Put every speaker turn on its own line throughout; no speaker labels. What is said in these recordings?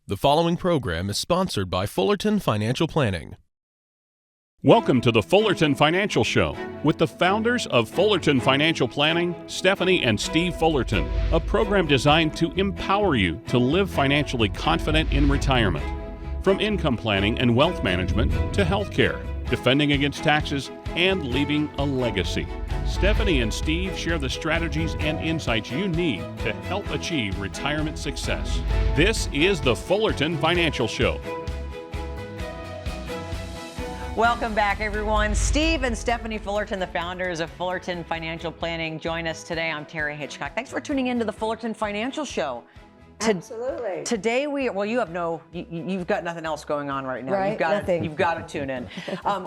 The following program is sponsored by Fullerton Financial Planning.
Welcome to the Fullerton Financial Show with the founders of Fullerton Financial Planning, Stephanie and Steve Fullerton, a program designed to empower you to live financially confident in retirement. From income planning and wealth management to healthcare, defending against taxes, and leaving a legacy. Stephanie and Steve share the strategies and insights you need to help achieve retirement success. This is the Fullerton Financial Show.
Welcome back, everyone. Steve and Stephanie Fullerton, the founders of Fullerton Financial Planning, join us today. I'm Terry Hitchcock. Thanks for tuning into the Fullerton Financial Show.
Absolutely.
Today you've got nothing else going on right now.
Right,
You've got to tune in.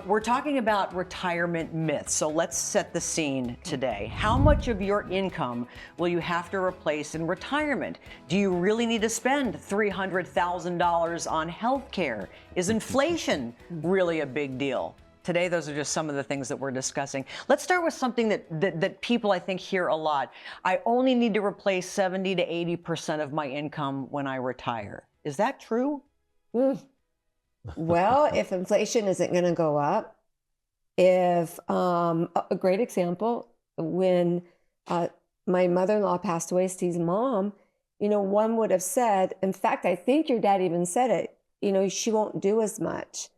We're talking about retirement myths. So let's set the scene today. How much of your income will you have to replace in retirement? Do you really need to spend $300,000 on health care? Is inflation really a big deal? Today, those are just some of the things that we're discussing. Let's start with something that people, I think, hear a lot. I only need to replace 70 to 80% of my income when I retire. Is that true?
Well, if inflation isn't going to go up, if a great example, when my mother-in-law passed away, Steve's mom, one would have said, in fact, I think your dad even said it, she won't do as much.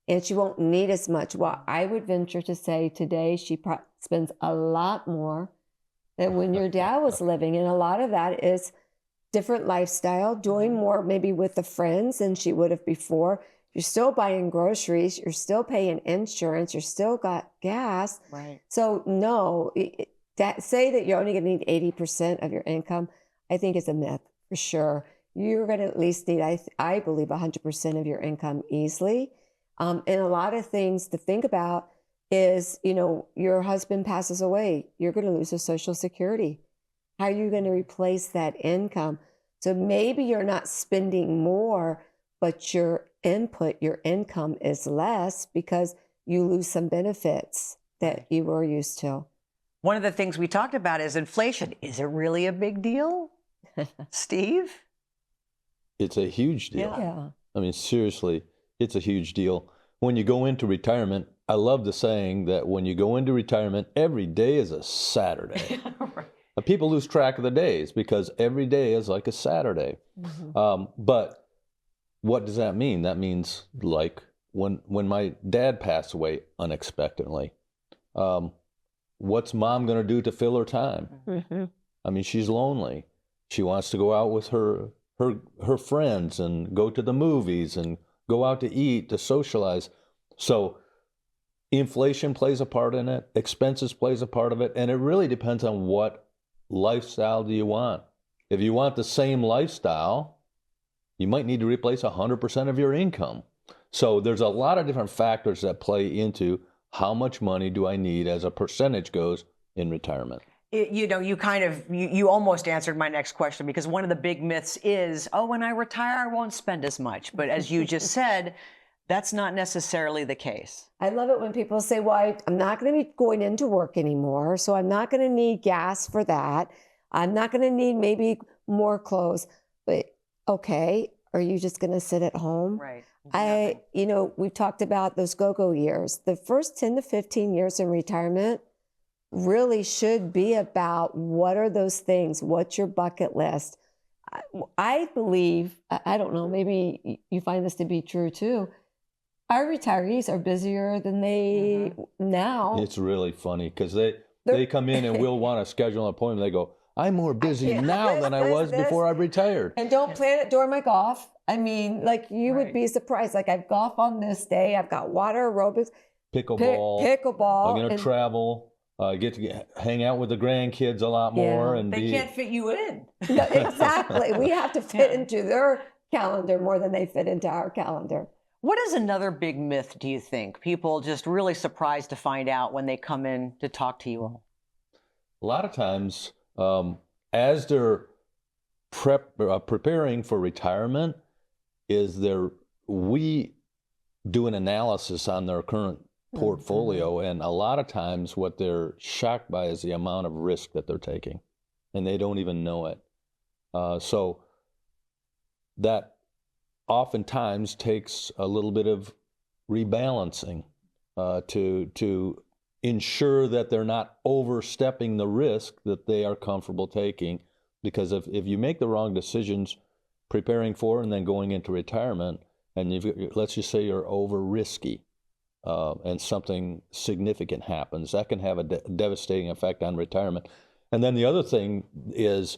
And she won't need as much. Well, I would venture to say today she spends a lot more than when your dad was living. And a lot of that is different lifestyle, doing more maybe with the friends than she would have before. You're still buying groceries. You're still paying insurance. You're still got gas.
Right.
So no, say that you're only going to need 80% of your income, I think is a myth for sure. You're going to at least need, I believe, 100% of your income easily. And a lot of things to think about is, your husband passes away, you're going to lose your Social Security. How are you going to replace that income? So maybe you're not spending more, but your income is less because you lose some benefits that you were used to.
One of the things we talked about is inflation. Is it really a big deal? Steve?
It's a huge deal.
Yeah.
I mean, seriously. It's a huge deal. When you go into retirement, I love the saying that when you go into retirement, every day is a Saturday.
Right.
People lose track of the days because every day is like a Saturday. Mm-hmm. But what does that mean? That means like when my dad passed away unexpectedly, what's mom going to do to fill her time? Mm-hmm. I mean, she's lonely. She wants to go out with her friends and go to the movies and go out to eat, to socialize. So inflation plays a part in it, expenses plays a part of it, and it really depends on what lifestyle do you want. If you want the same lifestyle, you might need to replace 100% of your income. So there's a lot of different factors that play into how much money do I need as a percentage goes in retirement.
You almost answered my next question, because one of the big myths is, when I retire, I won't spend as much. But as you just said, that's not necessarily the case.
I love it when people say, well, I'm not going to be going into work anymore, so I'm not going to need gas for that. I'm not going to need maybe more clothes. But okay, are you just going to sit at home?
Right.
We've talked about those go-go years. The first 10 to 15 years in retirement really should be about what are those things? What's your bucket list? I believe, I don't know, maybe you find this to be true too. Our retirees are busier than they now.
It's really funny because they come in and we'll want to schedule an appointment. They go, I'm more busy now than I was before I retired.
And don't plan it during my golf. I mean, you would be surprised. I've golf on this day. I've got water aerobics.
Pickleball. I'm going to travel. Get to hang out with the grandkids a lot more. And
they can't fit you in.
No, exactly. We have to fit into their calendar more than they fit into our calendar.
What is another big myth, do you think? People just really surprised to find out when they come in to talk to you all.
A lot of times, as they're preparing for retirement, we do an analysis on their current portfolio, and a lot of times what they're shocked by is the amount of risk that they're taking, and they don't even know it. So that oftentimes takes a little bit of rebalancing to ensure that they're not overstepping the risk that they are comfortable taking. Because if you make the wrong decisions preparing for and then going into retirement, and let's just say you're over risky, and something significant happens, that can have a devastating effect on retirement. And then the other thing is,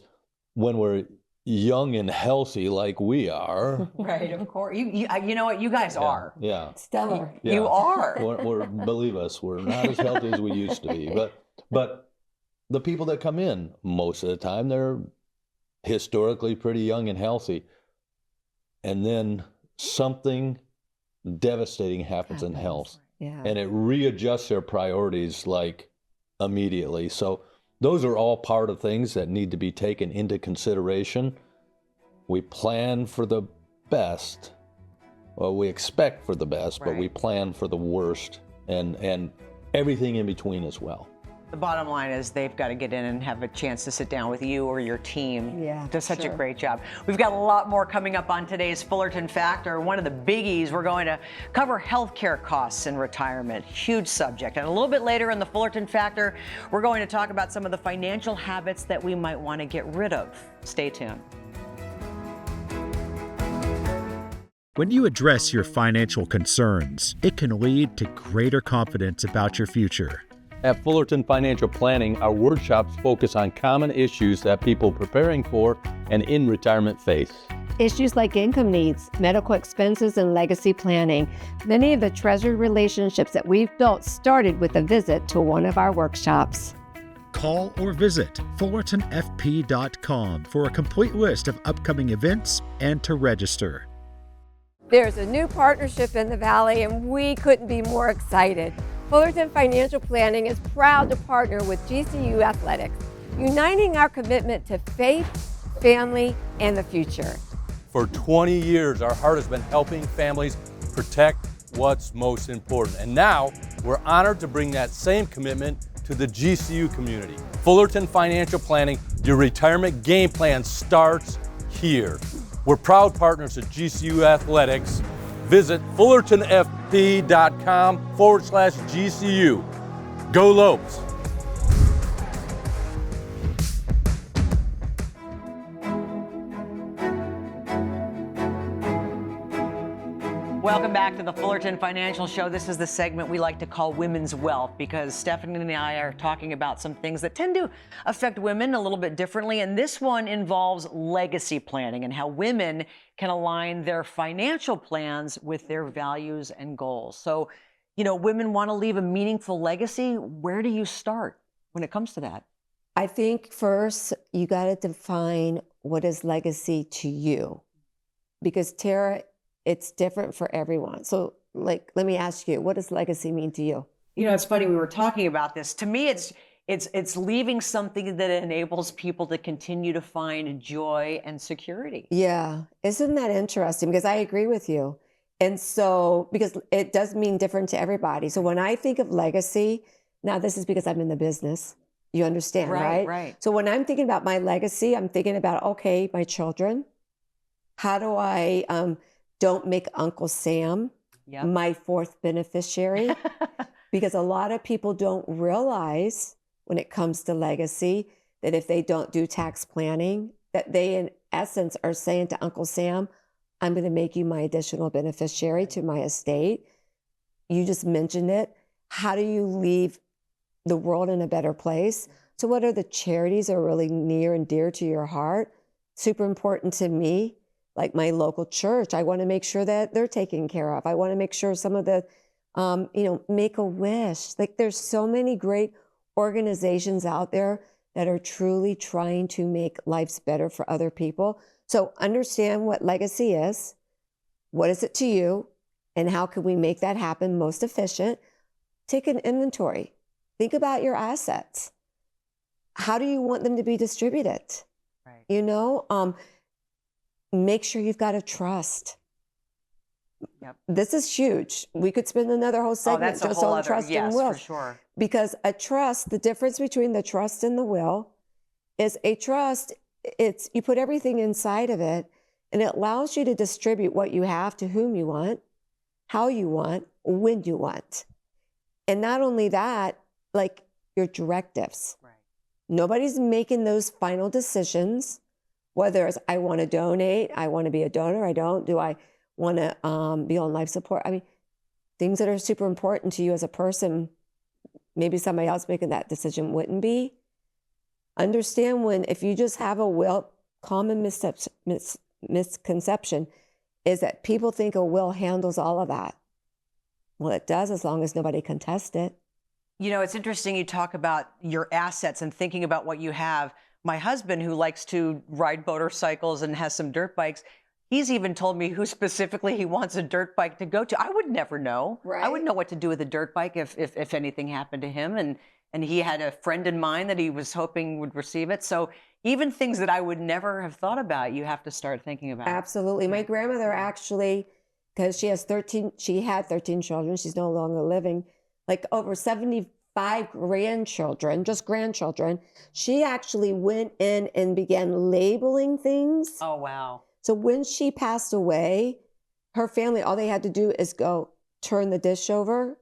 when we're young and healthy like we are.
Right, of course. You know what? You guys are.
Yeah.
Stellar.
Yeah.
You are.
Believe us, we're not as healthy as we used to be. But the people that come in, most of the time, they're historically pretty young and healthy. And then something devastating happens in health.
Yeah.
And it readjusts their priorities like immediately. So those are all part of things that need to be taken into consideration. We plan for the best, well, we expect for the best, but we plan for the worst, and everything in between as well.
The bottom line is they've got to get in and have a chance to sit down with you or your team.
Yeah,
does such
sure.
a great job. We've got a lot more coming up on today's Fullerton Factor. One of the biggies, we're going to cover healthcare costs in retirement. Huge subject. And a little bit later in the Fullerton Factor, we're going to talk about some of the financial habits that we might want to get rid of. Stay tuned.
When you address your financial concerns, it can lead to greater confidence about your future.
At Fullerton Financial Planning, our workshops focus on common issues that people preparing for and in retirement face.
Issues like income needs, medical expenses, and legacy planning. Many of the treasured relationships that we've built started with a visit to one of our workshops.
Call or visit fullertonfp.com for a complete list of upcoming events and to register.
There's a new partnership in the Valley, and we couldn't be more excited. Fullerton Financial Planning is proud to partner with GCU Athletics, uniting our commitment to faith, family, and the future.
For 20 years, our heart has been helping families protect what's most important. And now, we're honored to bring that same commitment to the GCU community. Fullerton Financial Planning, your retirement game plan starts here. We're proud partners of GCU Athletics. Visit fullertonfp.com/GCU. Go Lopes!
Welcome back to the Fullerton Financial Show. This is the segment we like to call Women's Wealth, because Stephanie and I are talking about some things that tend to affect women a little bit differently. And this one involves legacy planning and how women can align their financial plans with their values and goals. So, you know, women want to leave a meaningful legacy. Where do you start when it comes to that?
I think first you got to define what is legacy to you, because Tara, it's different for everyone. So, like, let me ask you, what does legacy mean to you?
You know, it's funny, we were talking about this. To me, it's leaving something that enables people to continue to find joy and security.
Yeah, isn't that interesting? Because I agree with you. And so, because it does mean different to everybody. So when I think of legacy, now this is because I'm in the business. You understand, right?
Right.
So when I'm thinking about my legacy, I'm thinking about, okay, my children. How do I don't make Uncle Sam my fourth beneficiary? Because a lot of people don't realize when it comes to legacy that if they don't do tax planning, that they in essence are saying to Uncle Sam, I'm going to make you my additional beneficiary to my estate. You just mentioned it. How do you leave the world in a better place? So what are the charities that are really near and dear to your heart? Super important to me. Like my local church, I want to make sure that they're taken care of. I want to make sure some of the, Make-A-Wish. Like there's so many great organizations out there that are truly trying to make lives better for other people. So understand what legacy is. What is it to you? And how can we make that happen most efficient? Take an inventory. Think about your assets. How do you want them to be distributed?
Right.
You know, make sure you've got a trust.
Yep.
This is huge. We could spend another whole segment just on trust and will.
For sure.
Because a trust, the difference between the trust and the will is a trust, it's you put everything inside of it, And it allows you to distribute what you have to whom you want, how you want, when you want. And not only that, like your directives. Right. Nobody's making those final decisions, whether it's I want to donate, I want to be a donor, I don't, do I want to be on life support? I mean, things that are super important to you as a person, maybe somebody else making that decision wouldn't be. Understand if you just have a will, common misconception is that people think a will handles all of that. Well, it does as long as nobody contests it.
You know, it's interesting you talk about your assets and thinking about what you have. My husband, who likes to ride motorcycles and has some dirt bikes, he's even told me who specifically he wants a dirt bike to go to. I would never know. Right. I wouldn't know what to do with a dirt bike if anything happened to him. And he had a friend in mind that he was hoping would receive it. So even things that I would never have thought about, you have to start thinking about.
Absolutely. My grandmother actually, because she had 13 children, she's no longer living, like over 75 grandchildren, just grandchildren. She actually went in and began labeling things.
Oh, wow.
So when she passed away, her family, all they had to do is go turn the dish over,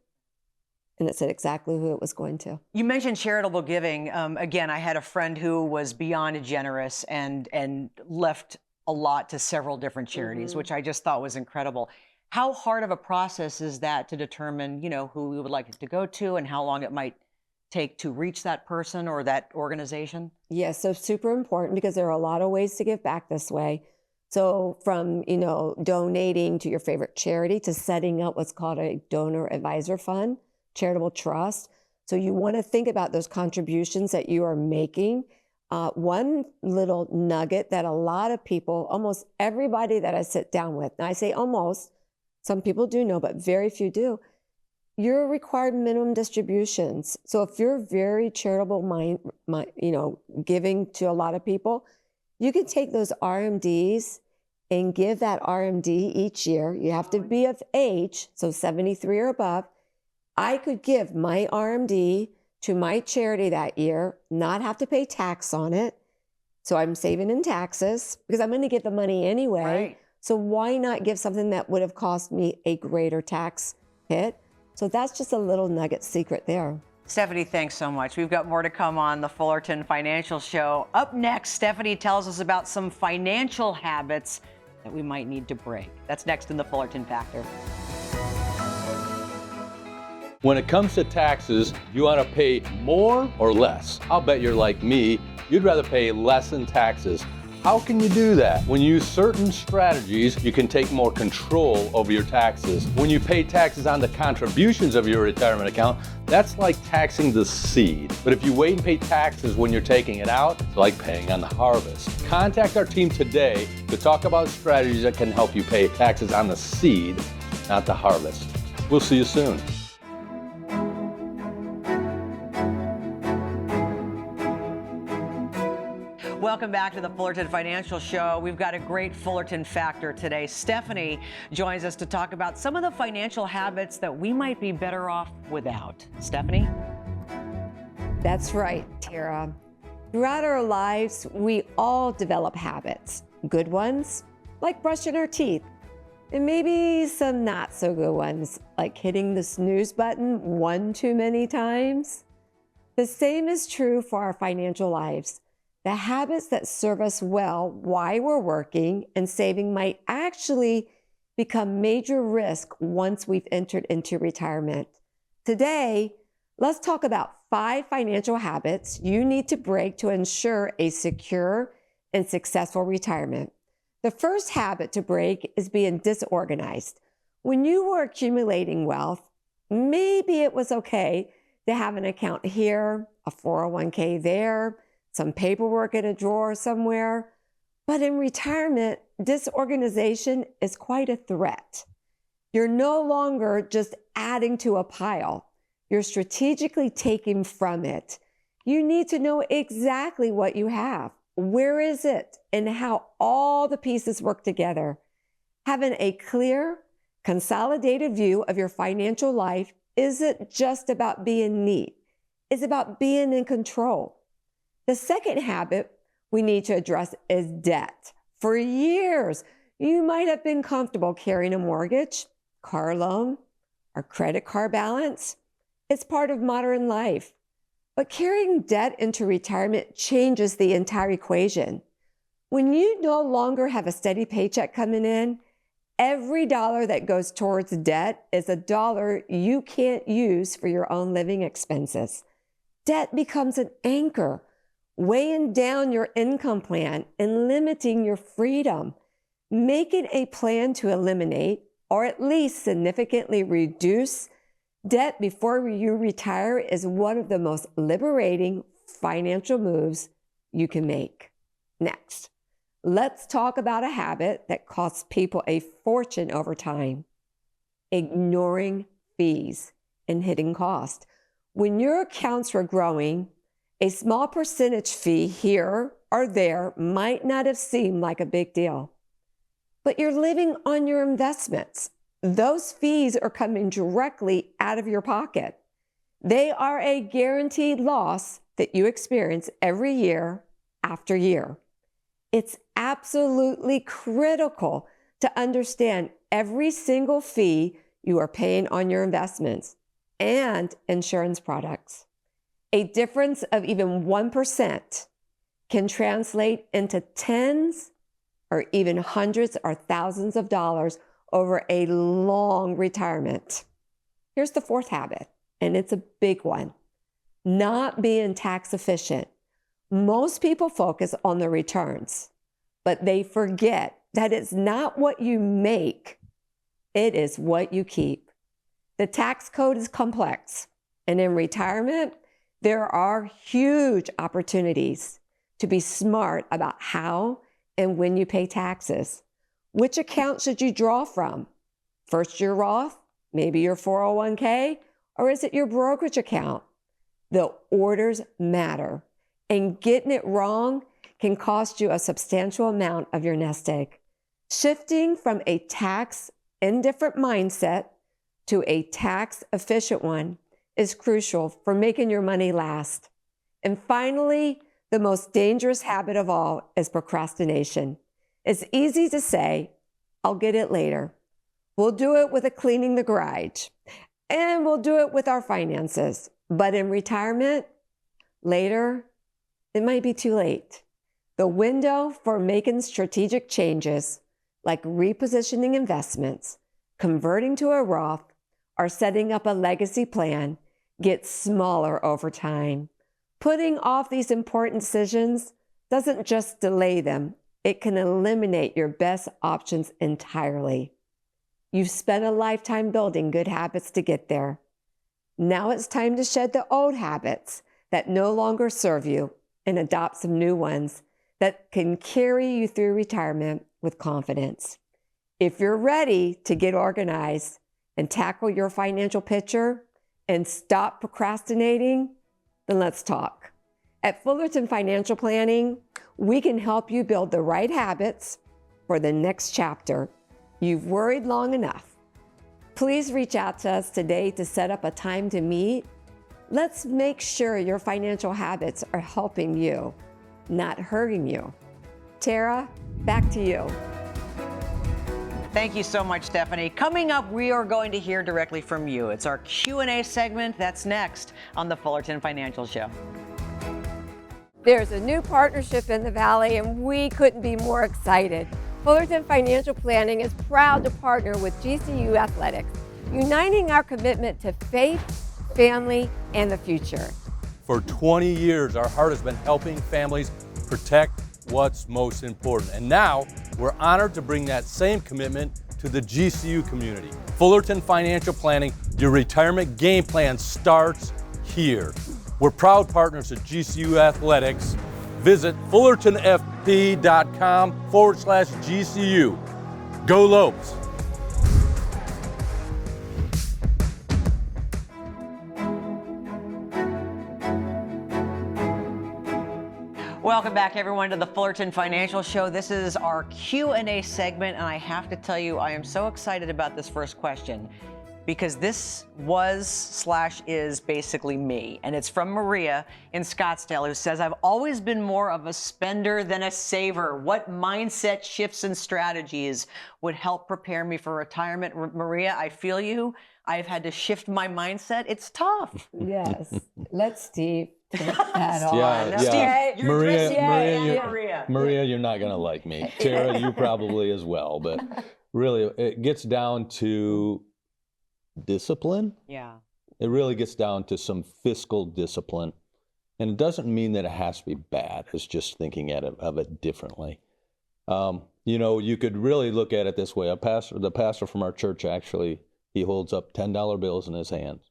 and it said exactly who it was going to.
You mentioned charitable giving. Again, I had a friend who was beyond generous and left a lot to several different charities, which I just thought was incredible. How hard of a process is that to determine, who we would like it to go to and how long it might take to reach that person or that organization?
Yes, so super important because there are a lot of ways to give back this way. So from, donating to your favorite charity to setting up what's called a donor advisor fund, charitable trust. So you want to think about those contributions that you are making. One little nugget that a lot of people, almost everybody that I sit down with, and I say almost, some people do know, but very few do, you're required minimum distributions. So if you're very charitable giving to a lot of people, you can take those RMDs and give that RMD each year. You have to be of age, so 73 or above. I could give my RMD to my charity that year, not have to pay tax on it. So I'm saving in taxes because I'm going to get the money anyway. Right. So why not give something that would have cost me a greater tax hit? So that's just a little nugget secret there.
Stephanie, thanks so much. We've got more to come on the Fullerton Financial Show. Up next, Stephanie tells us about some financial habits that we might need to break. That's next in the Fullerton Factor.
When it comes to taxes, you want to pay more or less? I'll bet you're like me. You'd rather pay less in taxes. How can you do that? When you use certain strategies, you can take more control over your taxes. When you pay taxes on the contributions of your retirement account, that's like taxing the seed. But if you wait and pay taxes when you're taking it out, it's like paying on the harvest. Contact our team today to talk about strategies that can help you pay taxes on the seed, not the harvest. We'll see you soon.
Welcome back to the Fullerton Financial Show. We've got a great Fullerton Factor today. Stephanie joins us to talk about some of the financial habits that we might be better off without. Stephanie?
That's right, Tara. Throughout our lives, we all develop habits. Good ones, like brushing our teeth, and maybe some not so good ones, like hitting the snooze button one too many times. The same is true for our financial lives. The habits that serve us well while we're working and saving might actually become major risk once we've entered into retirement. Today, let's talk about 5 financial habits you need to break to ensure a secure and successful retirement. The first habit to break is being disorganized. When you were accumulating wealth, maybe it was okay to have an account here, a 401k there, some paperwork in a drawer somewhere. But in retirement, disorganization is quite a threat. You're no longer just adding to a pile. You're strategically taking from it. You need to know exactly what you have, where is it, and how all the pieces work together. Having a clear, consolidated view of your financial life isn't just about being neat. It's about being in control. The second habit we need to address is debt. For years, You might have been comfortable carrying a mortgage, car loan, or credit card balance. It's part of modern life. But carrying debt into retirement changes the entire equation. When you no longer have a steady paycheck coming in, every dollar that goes towards debt is a dollar you can't use for your own living expenses. Debt becomes an anchor, weighing down your income plan and limiting your freedom. Making a plan to eliminate or at least significantly reduce debt before you retire is one of the most liberating financial moves you can make. Next, let's talk about a habit that costs people a fortune over time: ignoring fees and hidden costs. When your accounts were growing, a small percentage fee here or there might not have seemed like a big deal. But you're living on your investments. Those fees are coming directly out of your pocket. They are a guaranteed loss that you experience every year after year. It's absolutely critical to understand every single fee you are paying on your investments and insurance products. A difference of even 1% can translate into tens or even hundreds or thousands of dollars over a long retirement. Here's the fourth habit, and it's a big one: not being tax efficient. Most people focus on the returns, but they forget that it's not what you make, it is what you keep. The tax code is complex, and in retirement, there are huge opportunities to be smart about how and when you pay taxes. Which account should you draw from? First, your Roth, maybe your 401k, or is it your brokerage account? The orders matter, and getting it wrong can cost you a substantial amount of your nest egg. Shifting from a tax indifferent mindset to a tax efficient one is crucial for making your money last. And finally, the most dangerous habit of all is procrastination. It's easy to say, I'll get it later. We'll do it with cleaning the garage, and we'll do it with our finances. But in retirement, later, it might be too late. The window for making strategic changes, like repositioning investments, converting to a Roth, or setting up a legacy plan, gets smaller over time. Putting off these important decisions doesn't just delay them, it can eliminate your best options entirely. You've spent a lifetime building good habits to get there. Now it's time to shed the old habits that no longer serve you and adopt some new ones that can carry you through retirement with confidence. If you're ready to get organized and tackle your financial picture and stop procrastinating, then let's talk. At Fullerton Financial Planning, we can help you build the right habits for the next chapter. You've worried long enough. Please reach out to us today to set up a time to meet. Let's make sure your financial habits are helping you, not hurting you. Tara, back to you.
Thank you so much, Stephanie. Coming up, we are going to hear directly from you. It's our Q&A segment. That's next on the Fullerton Financial Show.
There's a new partnership in the Valley, and we couldn't be more excited. Fullerton Financial Planning is proud to partner with GCU Athletics, uniting our commitment to faith, family, and the future.
For 20 years, our heart has been helping families protect what's most important. And now, we're honored to bring that same commitment to the GCU community. Fullerton Financial Planning, your retirement game plan starts here. We're proud partners of GCU Athletics. Visit fullertonfp.com/GCU. Go Lopes!
Welcome back, everyone, to the Fullerton Financial Show. This is our Q&A segment, and I have to tell you, I am so excited about this first question. because this was/is basically me. And it's from Maria in Scottsdale, who says, I've always been more of a spender than a saver. What mindset shifts and strategies would help prepare me for retirement? Maria, I feel you. I've had to shift my mindset. It's tough.
Yes. Let Steve take that on.
Yeah,
Steve,
yeah.
you're addressing
Maria, you're not going to like me. Tara, you probably as well. But really, it gets down to discipline.
Yeah.
It really gets down to some fiscal discipline. And it doesn't mean that it has to be bad. It's just thinking of it differently. You could really look at it this way. The pastor from our church, actually, he holds up $10 bills in his hands.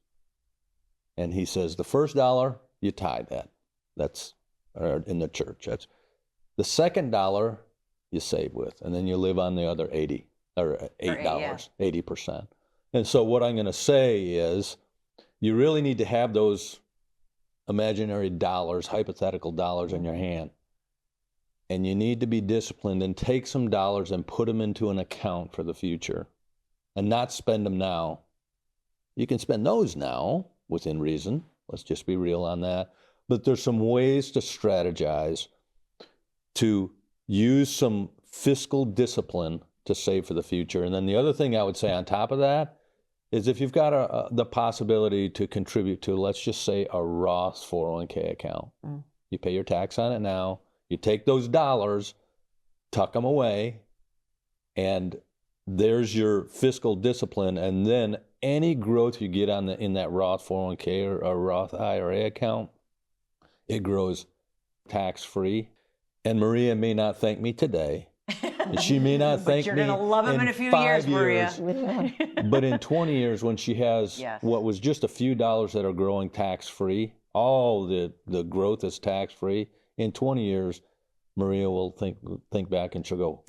And he says, the first $1, you tithe that. That's in the church. That's the second $1 you save with, and then you live on the other $8, 80%. And so what I'm going to say is, you really need to have those imaginary dollars, hypothetical dollars in your hand. And you need to be disciplined and take some dollars and put them into an account for the future and not spend them now. You can spend those now within reason. Let's just be real on that. But there's some ways to strategize to use some fiscal discipline to save for the future. And then the other thing I would say on top of that is if you've got the possibility to contribute to, let's just say, a Roth 401k account. You pay your tax on it now. You take those dollars, tuck them away, and there's your fiscal discipline. And then any growth you get in that Roth 401k or a Roth IRA account, it grows tax-free. And Maria may not thank me today. She may not thank me.
But you're going to love him in a few years, Maria.
But in 20 years, when she has what was just a few dollars that are growing tax-free, all the growth is tax-free. In 20 years, Maria will think back and she'll go,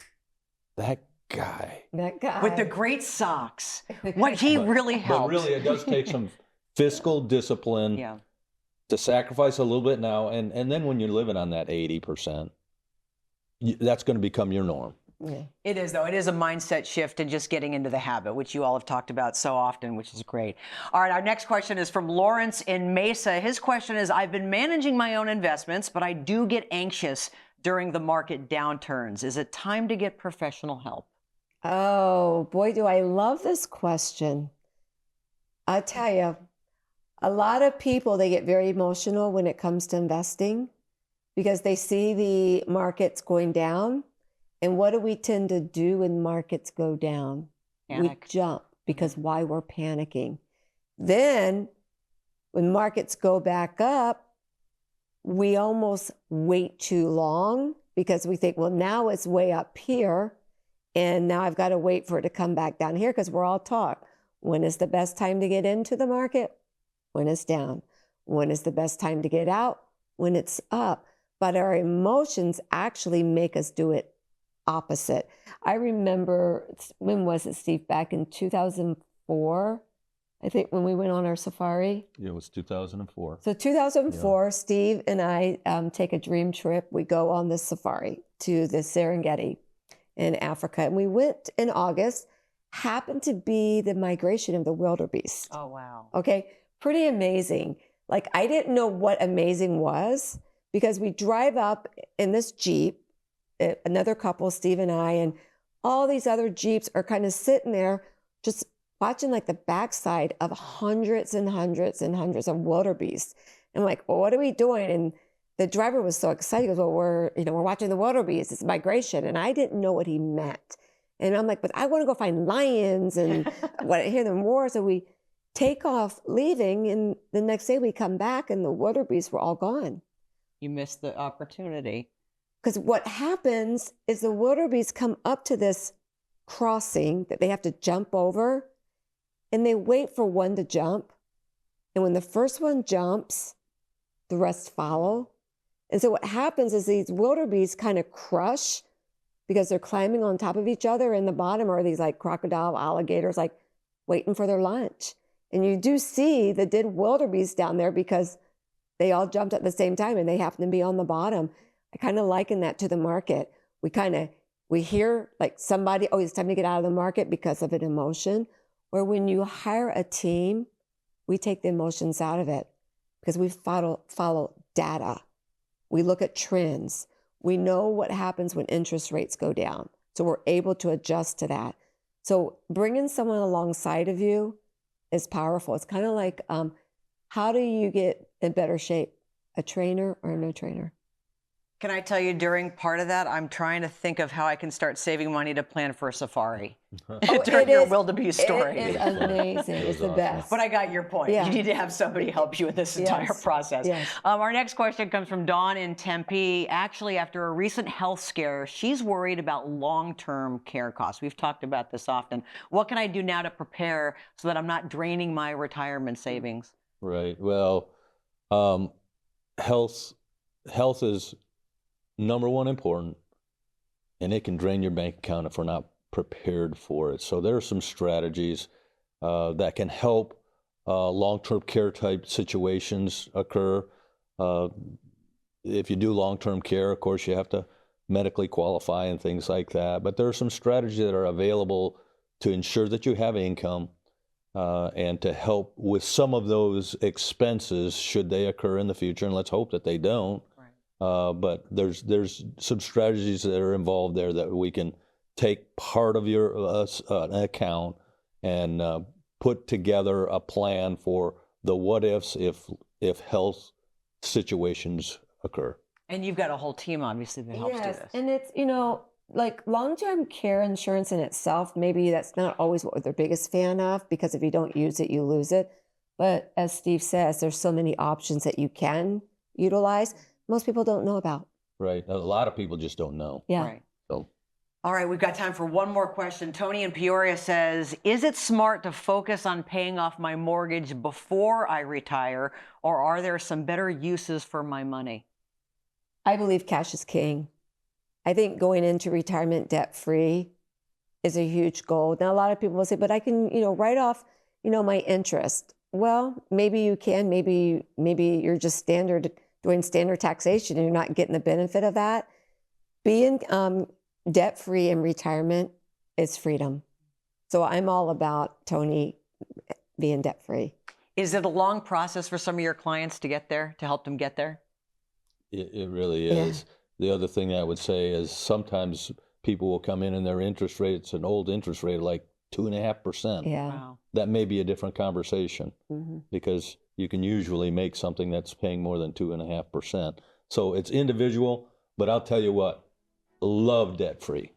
that guy.
With the great socks. What he really helped.
But really, it does take some fiscal discipline to sacrifice a little bit now. And then when you're living on that 80%, that's going to become your norm.
Yeah. It is, though. It is a mindset shift and just getting into the habit, which you all have talked about so often, which is great. All right, our next question is from Lawrence in Mesa. His question is, I've been managing my own investments, but I do get anxious during the market downturns. Is it time to get professional help?
Oh, boy, do I love this question. I tell you, a lot of people, they get very emotional when it comes to investing because they see the markets going down. And what do we tend to do when markets go down? Panic. We jump because why we're panicking. Then when markets go back up, we almost wait too long because we think, well, now it's way up here. And now I've got to wait for it to come back down here because we're all taught. When is the best time to get into the market? When it's down. When is the best time to get out? When it's up. But our emotions actually make us do it opposite. I remember, when was it, Steve? Back in 2004, I think, when we went on our safari.
Yeah, it was 2004.
So 2004, Steve and I take a dream trip. We go on this safari to the Serengeti in Africa. And we went in August, happened to be the migration of the wildebeest.
Oh, wow.
Okay, pretty amazing. Like, I didn't know what amazing was because we drive up in this Jeep, another couple, Steve and I, and all these other Jeeps are kind of sitting there just watching like the backside of hundreds and hundreds and hundreds of wildebeest. And I'm like, well, what are we doing? And the driver was so excited. He goes, well, we're watching the wildebeest. It's migration. And I didn't know what he meant. And I'm like, but I want to go find lions and want to hear them roar. So we take off leaving. And the next day we come back and the wildebeest were all gone.
You missed the opportunity.
Because what happens is the wildebeest come up to this crossing that they have to jump over, and they wait for one to jump. And when the first one jumps, the rest follow. And so what happens is these wildebeest kind of crush because they're climbing on top of each other. And the bottom are these like crocodile alligators, like waiting for their lunch. And you do see the dead wildebeest down there because they all jumped at the same time and they happen to be on the bottom. I kind of liken that to the market. We hear like somebody, oh, it's time to get out of the market because of an emotion. Where when you hire a team, we take the emotions out of it because we follow data. We look at trends. We know what happens when interest rates go down. So we're able to adjust to that. So bringing someone alongside of you is powerful. It's kind of like, how do you get in better shape? A trainer or no trainer?
Can I tell you, during part of that, I'm trying to think of how I can start saving money to plan for a safari. During your wildebeest story.
It is amazing. It's the best.
But I got your point.
Yeah.
You need to have somebody help you in this entire process.
Yes.
Our next question comes from Dawn in Tempe. Actually, after a recent health scare, she's worried about long-term care costs. We've talked about this often. What can I do now to prepare so that I'm not draining my retirement savings?
Right. Well, health is number one important, and it can drain your bank account if we're not prepared for it. So there are some strategies that can help long-term care type situations occur. If you do long-term care, of course, you have to medically qualify and things like that. But there are some strategies that are available to ensure that you have income and to help with some of those expenses should they occur in the future. And let's hope that they don't. But there's some strategies that are involved there that we can take part of your account and put together a plan for the what ifs if health situations occur.
And you've got a whole team, obviously, that helps do this.
And it's, like long-term care insurance in itself, maybe that's not always what they're biggest fan of, because if you don't use it, you lose it. But as Steve says, there's so many options that you can utilize. Most people don't know about.
Right. A lot of people just don't know.
Yeah.
Right.
So.
All right, we've got time for one more question. Tony in Peoria says, is it smart to focus on paying off my mortgage before I retire, or are there some better uses for my money?
I believe cash is king. I think going into retirement debt-free is a huge goal. Now, a lot of people will say, but I can, write off, my interest. Well, maybe you can. Maybe you're just doing standard taxation and you're not getting the benefit of that. Being debt-free in retirement is freedom. So I'm all about, Tony, being debt-free.
Is it a long process for some of your clients to get there, to help them get there?
It really is. Yeah. The other thing I would say is sometimes people will come in and their interest rate's an old interest rate like 2.5%.
Yeah.
Wow.
That may be a different conversation because you can usually make something that's paying more than 2.5%. So it's individual, but I'll tell you what, love debt-free.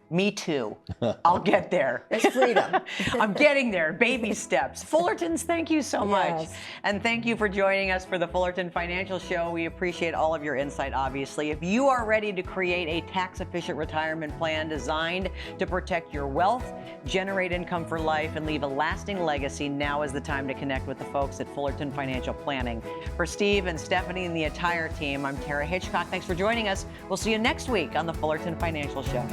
Me too. I'll get there.
It's freedom.
I'm getting there. Baby steps. Fullertons, thank you so much. And thank you for joining us for the Fullerton Financial Show. We appreciate all of your insight, obviously. If you are ready to create a tax-efficient retirement plan designed to protect your wealth, generate income for life, and leave a lasting legacy, now is the time to connect with the folks at Fullerton Financial Planning. For Steve and Stephanie and the entire team, I'm Tara Hitchcock. Thanks for joining us. We'll see you next week on the Fullerton Financial Show.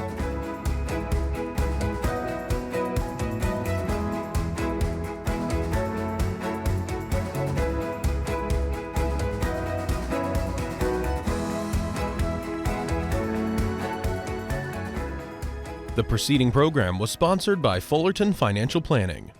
The preceding program was sponsored by Fullerton Financial Planning.